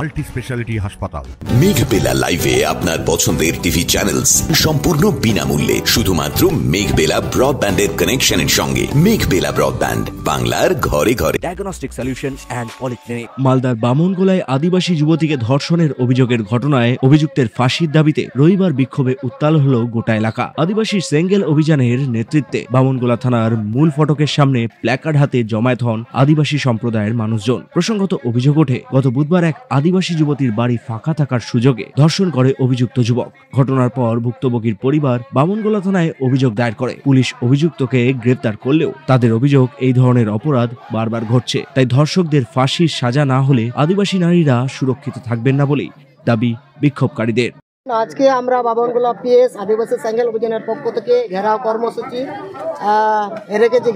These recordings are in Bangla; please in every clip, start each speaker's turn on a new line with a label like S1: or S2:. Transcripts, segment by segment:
S1: মাল্টি স্পেশালিটি হাসপাতাল।
S2: মেঘবেলা লাইভে আপনার পছন্দের টিভি চ্যানেলস সম্পূর্ণ বিনামূল্যে শুধুমাত্র মেঘবেলা ব্রডব্যান্ডের কানেকশনের সঙ্গে। মেঘবেলা ব্রডব্যান্ড, বাংলার ঘরে ঘরে।
S3: Diagnostic solution and polyclinic. মালদার বামনগোলায় আদিবাসী যুবতীকে ধর্ষণের অভিযোগের ঘটনায় অভিযুক্তের ফাঁসির দাবিতে রবিবার বিক্ষোভে উত্তাল হল গোটা এলাকা। আদিবাসী সেঙ্গেল অভিযানের নেতৃত্বে বামনগোলা থানার মূল ফটকের সামনে প্ল্যাকার্ড হাতে জমায়েত হন আদিবাসী সম্প্রদায়ের মানুষজন। প্রসঙ্গত অভিযোগ ওঠে, গত বুধবার এক আদিবাসী যুবতীর বাড়ি ফাঁকা থাকার সুযোগে ধর্ষণ করে অভিযুক্ত যুবক। ঘটনার পর ভুক্তভোগীর পরিবার বামনগোলা থানায় অভিযোগ দায়ের করে। পুলিশ অভিযুক্তকে গ্রেফতার করলেও তাদের অভিযোগ, এই ধরনের অপরাধ বারবার ঘটছে, তাই ধর্ষকদের ফাঁসির সাজা না হলে আদিবাসী নারীরা সুরক্ষিত থাকবেন না বলেই দাবি বিক্ষোভকারীদের।
S4: আজকে আমরা বামনগোলা পিএস আদিবাসী সেঙ্গেল অভিযানের পক্ষ থেকে ঘেরাও কর্মসূচি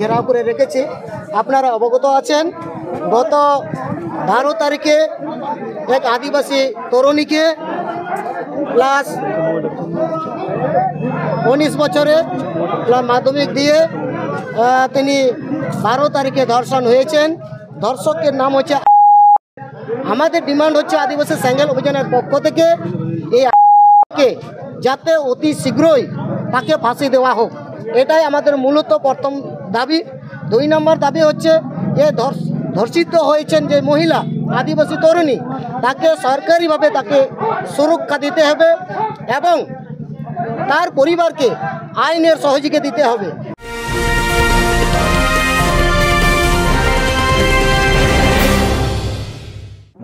S4: ঘেরাও করে রেখেছি। আপনারা অবগত আছেন, গত 12 তারিখে এক আদিবাসী তরুণীকে ক্লাস 19 বছরে মাধ্যমিক দিয়ে তিনি 12 তারিখে ধর্ষণ হয়েছেন। ধর্ষকের নাম হচ্ছে। আমাদের ডিমান্ড হচ্ছে আদিবাসী সেঙ্গেল অভিযানের পক্ষ থেকে এই যাতে অতি শীঘ্রই তাকে ফাঁসি দেওয়া হোক, এটাই আমাদের মূলত প্রথম দাবি। 2 নম্বর দাবি হচ্ছে, এ ধর্ষিত হয়েছেন যে মহিলা আদিবাসী তরুণী, তাকে সরকারিভাবে তাকে সুরক্ষা দিতে হবে এবং তার পরিবারকে আইনের সহযোগিতা দিতে হবে।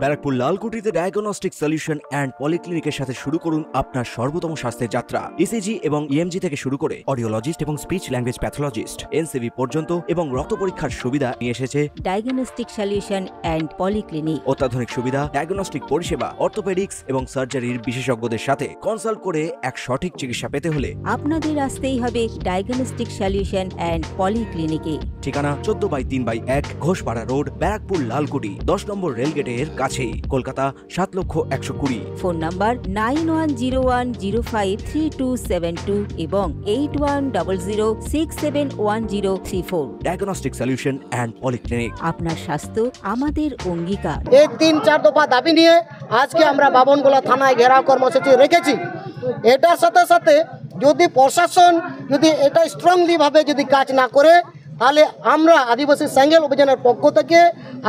S3: ব্যারাকপুর লালকুটিতে ডায়াগনস্টিক সলিউশন অ্যান্ড পলিক্লিনিকের সাথে শুরু করুন আপনার সর্বোত্তম স্বাস্থ্যের যাত্রা। ইসিজি এবং ইএমজি থেকে শুরু করে অডিওলজিস্ট এবং স্পিচ ল্যাঙ্গুয়েজ প্যাথোলজিস্ট, এনসিভি পর্যন্ত এবং রক্ত পরীক্ষার সুবিধা নিয়ে এসেছে
S5: ডায়াগনস্টিক সলিউশন অ্যান্ড পলিক্লিনিক।
S3: অত্যাধুনিক সুবিধা, ডায়াগনস্টিক পরিষেবা, অর্থোপেডিক্স এবং সার্জারির বিশেষজ্ঞদের সাথে কনসাল্ট করে এক সঠিক চিকিৎসা পেতে হলে
S5: আপনাদের আসতেই হবে ডায়াগনস্টিক সলিউশন অ্যান্ড পলিক্লিনিকে।
S3: ঠিকানা 14/3/1 ঘোষপাড়া রোড, ব্যারাকপুর লালকুটি, 10 নম্বর রেলগেটের কাছেই, কলকাতা 7,120,000।
S5: ফোন নাম্বার 9101053272 এবং 8100671034।
S3: Diagnostic solution and polyclinic.
S5: আপনার স্বাস্থ্য আমাদের অঙ্গীকার।
S4: এই 3-4 দফা দাবি নিয়ে আজকে আমরা বামনগোলা থানায় ঘেরাও কর্মসূচি রেখেছি। এটার সাথে সাথে যদি প্রশাসন যদি এটা স্ট্রংলি ভাবে যদি কাজ না করে, তাহলে আমরা আদিবাসী সেঙ্গেল অভিযানের পক্ষ থেকে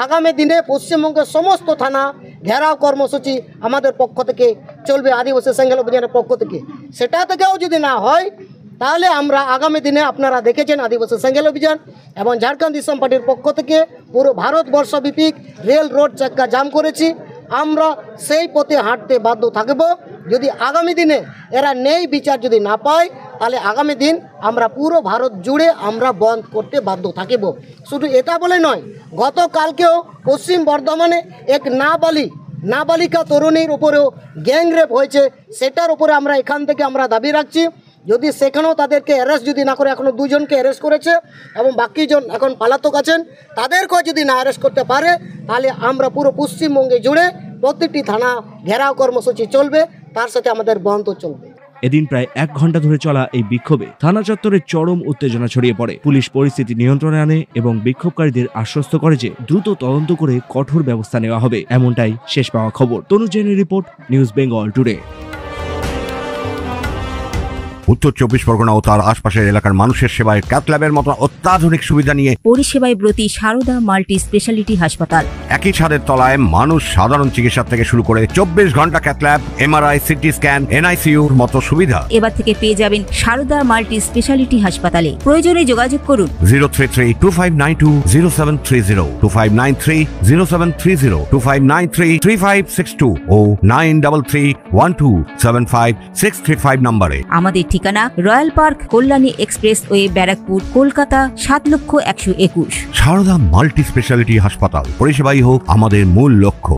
S4: আগামী দিনে পশ্চিমবঙ্গের সমস্ত থানা ঘেরাও কর্মসূচি আমাদের পক্ষ থেকে চলবে, আদিবাসী সেঙ্গেল অভিযানের পক্ষ থেকে। সেটা থেকেও যদি না হয়, তাহলে আমরা আগামী দিনে, আপনারা দেখেছেন আদিবাসী সেঙ্গেল অভিযান এবং ঝাড়খণ্ড ইসলাম পার্টির পক্ষ থেকে পুরো ভারতবর্ষব্যাপী রেল রোড চাক্কা জাম করেছি। আমরা সেই পথে হাঁটতে বাধ্য থাকব। যদি আগামী দিনে এরা ন্যায় বিচার যদি না পায়, তাহলে আগামী দিন আমরা পুরো ভারত জুড়ে আমরা বন্ধ করতে বাধ্য থাকিব। শুধু এটা বলে নয়, গতকালকেও পশ্চিম বর্ধমানে এক নাবালিকা তরুণীর উপরেও গ্যাংরেপ হয়েছে। সেটার উপরে আমরা এখান থেকে আমরা দাবি রাখছি, যদি সেখানেও তাদেরকে অ্যারেস্ট যদি না করে, এখনও 2 জনকে অ্যারেস্ট করেছে এবং বাকিজন এখন পলাতক আছেন, তাদেরকেও যদি না অ্যারেস্ট করতে পারে, তাহলে আমরা পুরো পশ্চিমবঙ্গে জুড়ে প্রতিটি থানা ঘেরাও কর্মসূচি চলবে, তার সাথে আমাদের বন্ধ চলবে।
S3: এদিন প্রায় 1 ঘন্টা ধরে চলা এই বিক্ষোভে থানা চত্বরে চরম উত্তেজনা ছড়িয়ে পড়ে। পুলিশ পরিস্থিতি নিয়ন্ত্রণে আনে এবং বিক্ষোভকারীদের আশ্বস্ত করে যে দ্রুত তদন্ত করে কঠোর ব্যবস্থা নেওয়া হবে, এমনটাই শেষ পাওয়া খবর। তনু জৈনের রিপোর্ট, নিউজ বেঙ্গল টুডে।
S1: উত্তর 24 পরগনা ও তার আশপাশের এলাকার মানুষের সেবায় ক্যাথ ল্যাবের মতো অত্যাধুনিক সুবিধা নিয়ে
S5: পরিষেবায় ব্রতী সারদা মাল্টি স্পেশালিটি হাসপাতাল।
S1: একই ছাদের তলায় মানুষ সাধারণ চিকিৎসা থেকে শুরু করে 24 ঘন্টা cath lab, MRI, CT scan, এনআইসিইউর মতো সুবিধা
S5: এবার থেকে পেয়ে যাবেন সারদা মাল্টি স্পেশালিটি হাসপাতালে। প্রয়োজনে যোগাযোগ করুন
S1: 033-2592-0730, 2593-0730, 2593-3562 ও 9331275635 নম্বরে।
S5: আমাদের ঠিকানা royal park, Kalyani expressway, Barrackpore, Kolkata 7,121,000।
S1: Sarada multi speciality হাসপাতাল, পরিষেবাই হোক আমাদের মূল লক্ষ্য।